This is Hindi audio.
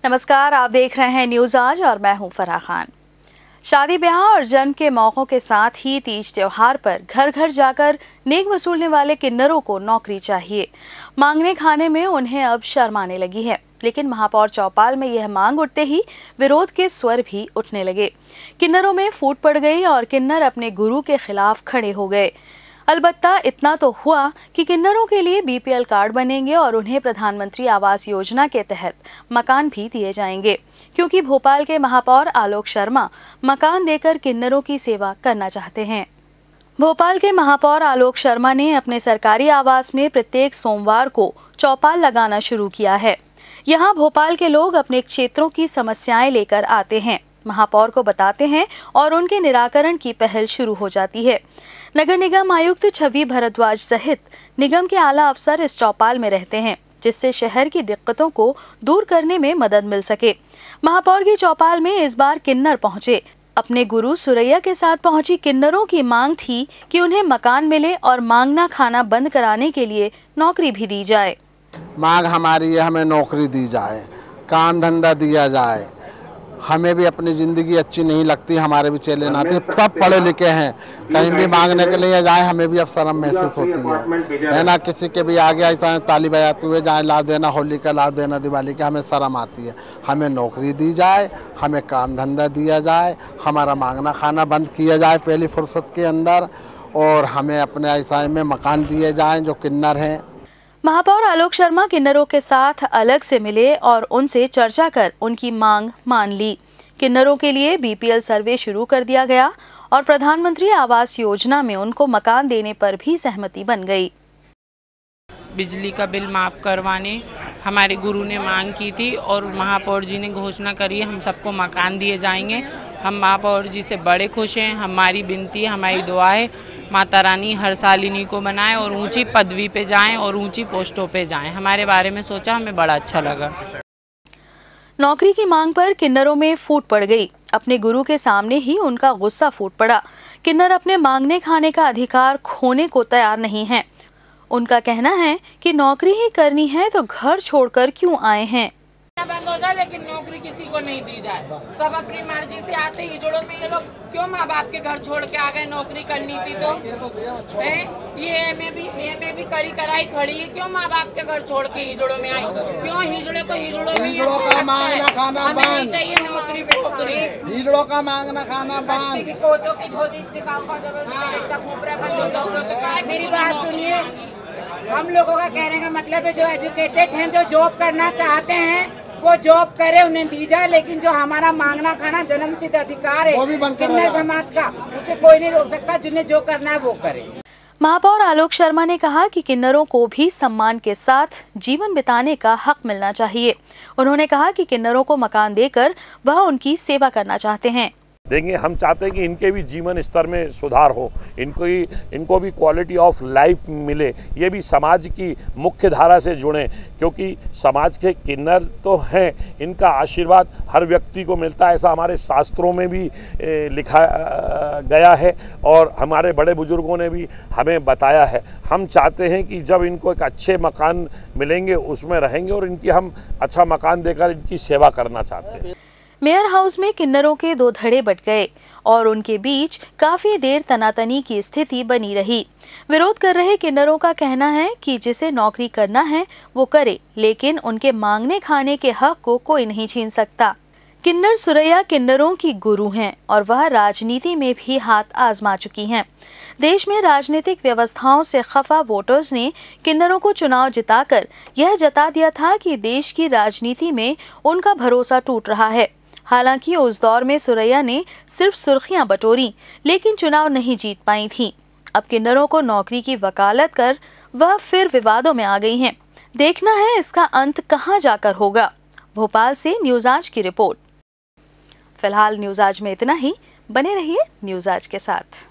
नमस्कार, आप देख रहे हैं न्यूज़ आज और मैं हूं फराह खान। शादी ब्याह और जन्म के मौक़ों के साथ ही तीज त्योहार पर घर घर जाकर नेक वसूलने वाले किन्नरों को नौकरी चाहिए। मांगने खाने में उन्हें अब शर्म आने लगी है, लेकिन महापौर चौपाल में यह मांग उठते ही विरोध के स्वर भी उठने लगे। किन्नरों में फूट पड़ गई और किन्नर अपने गुरु के खिलाफ खड़े हो गए। अलबत्ता इतना तो हुआ कि किन्नरों के लिए बीपीएल कार्ड बनेंगे और उन्हें प्रधानमंत्री आवास योजना के तहत मकान भी दिए जाएंगे, क्योंकि भोपाल के महापौर आलोक शर्मा मकान देकर किन्नरों की सेवा करना चाहते हैं। भोपाल के महापौर आलोक शर्मा ने अपने सरकारी आवास में प्रत्येक सोमवार को चौपाल लगाना शुरू किया है। यहाँ भोपाल के लोग अपने क्षेत्रों की समस्याएं लेकर आते हैं, महापौर को बताते हैं और उनके निराकरण की पहल शुरू हो जाती है। नगर निगम आयुक्त छवि भारद्वाज सहित निगम के आला अफसर इस चौपाल में रहते हैं, जिससे शहर की दिक्कतों को दूर करने में मदद मिल सके। महापौर की चौपाल में इस बार किन्नर पहुंचे। अपने गुरु सुरैया के साथ पहुंची किन्नरों की मांग थी कि उन्हें मकान मिले और मांगना खाना बंद कराने के लिए नौकरी भी दी जाए। मांग हमारी है, हमें नौकरी दी जाए, काम धंधा दिया जाए। हमें भी अपनी ज़िंदगी अच्छी नहीं लगती, हमारे भी चेले नाते सब पढ़े लिखे हैं, कहीं भी मांगने के लिए जाए हमें भी अब शर्म महसूस होती है ना। किसी के भी आगे आए ताली बजाते हुए जाए, ला देना होली का, ला देना दिवाली का, हमें शर्म आती है। हमें नौकरी दी जाए, हमें काम धंधा दिया जाए, हमारा मांगना खाना बंद किया जाए पहली फुर्सत के अंदर, और हमें अपने ऐसा में मकान दिए जाएँ जो किन्नर हैं। महापौर आलोक शर्मा किन्नरों के साथ अलग से मिले और उनसे चर्चा कर उनकी मांग मान ली। किन्नरों के लिए बीपीएल सर्वे शुरू कर दिया गया और प्रधानमंत्री आवास योजना में उनको मकान देने पर भी सहमति बन गई। बिजली का बिल माफ़ करवाने हमारे गुरु ने मांग की थी और महापौर जी ने घोषणा करी है हम सबको मकान दिए जाएंगे। हम महापौर जी से बड़े खुश हैं। हमारी विनती, हमारी दुआ है माता रानी हर साल इन्हीं को बनाए और ऊंची पदवी पे जाएं और ऊंची पोस्टों पे जाएं। हमारे बारे में सोचा, हमें बड़ा अच्छा लगा। नौकरी की मांग पर किन्नरों में फूट पड़ गई। अपने गुरु के सामने ही उनका गुस्सा फूट पड़ा। किन्नर अपने मांगने खाने का अधिकार खोने को तैयार नहीं हैं। उनका कहना है कि नौकरी ही करनी है तो घर छोड़कर क्यों आए हैं। बंद हो जाए लेकिन नौकरी किसी को नहीं दी जाए। सब अपनी मर्जी से आते ही जोड़ों में ये लोग क्यों माँ बाप के घर छोड़ के आ गए। नौकरी करनी थी तो ये में भी करी कराई खड़ी है। क्यों माँ बाप के घर छोड़ के हिजड़ों में आई? क्यों हिजड़े को हिजड़ों में हमें चाहिए नौकरी पे नौकरी। हिजड़ों का मांगना खाना बंद। मेरी बात सुनिए, हम लोगों का कहने का मतलब है जो एजुकेटेड हैं, जो जॉब करना चाहते हैं वो जॉब करे, उन्हें दी जाए, लेकिन जो हमारा मांगना खाना जन्मसिद्ध अधिकार है किन्नर समाज का, उसे कोई नहीं रोक सकता। जिन्हें जो करना है वो करे। महापौर आलोक शर्मा ने कहा कि किन्नरों को भी सम्मान के साथ जीवन बिताने का हक मिलना चाहिए। उन्होंने कहा कि किन्नरों को मकान देकर वह उनकी सेवा करना चाहते हैं। देंगे। हम चाहते हैं कि इनके भी जीवन स्तर में सुधार हो, इनको भी क्वालिटी ऑफ लाइफ मिले, ये भी समाज की मुख्य धारा से जुड़ें, क्योंकि समाज के किन्नर तो हैं, इनका आशीर्वाद हर व्यक्ति को मिलता है, ऐसा हमारे शास्त्रों में भी लिखा गया है और हमारे बड़े बुजुर्गों ने भी हमें बताया है। हम चाहते हैं कि जब इनको एक अच्छे मकान मिलेंगे उसमें रहेंगे और इनकी हम अच्छा मकान देकर इनकी सेवा करना चाहते हैं। मेयर हाउस में किन्नरों के दो धड़े बट गए और उनके बीच काफी देर तनातनी की स्थिति बनी रही। विरोध कर रहे किन्नरों का कहना है कि जिसे नौकरी करना है वो करे, लेकिन उनके मांगने खाने के हक को कोई नहीं छीन सकता। किन्नर सुरैया किन्नरों की गुरु हैं और वह राजनीति में भी हाथ आजमा चुकी हैं। देश में राजनीतिक व्यवस्थाओं से खफा वोटर्स ने किन्नरों को चुनाव जिताकर यह जता दिया था कि देश की राजनीति में उनका भरोसा टूट रहा है। हालांकि उस दौर में सुरैया ने सिर्फ सुर्खियां बटोरी, लेकिन चुनाव नहीं जीत पाई थीं। अब किन्नरों को नौकरी की वकालत कर वह फिर विवादों में आ गई हैं। देखना है इसका अंत कहां जाकर होगा। भोपाल से न्यूज़ आज की रिपोर्ट। फिलहाल न्यूज़ आज में इतना ही। बने रहिए न्यूज़ आज के साथ।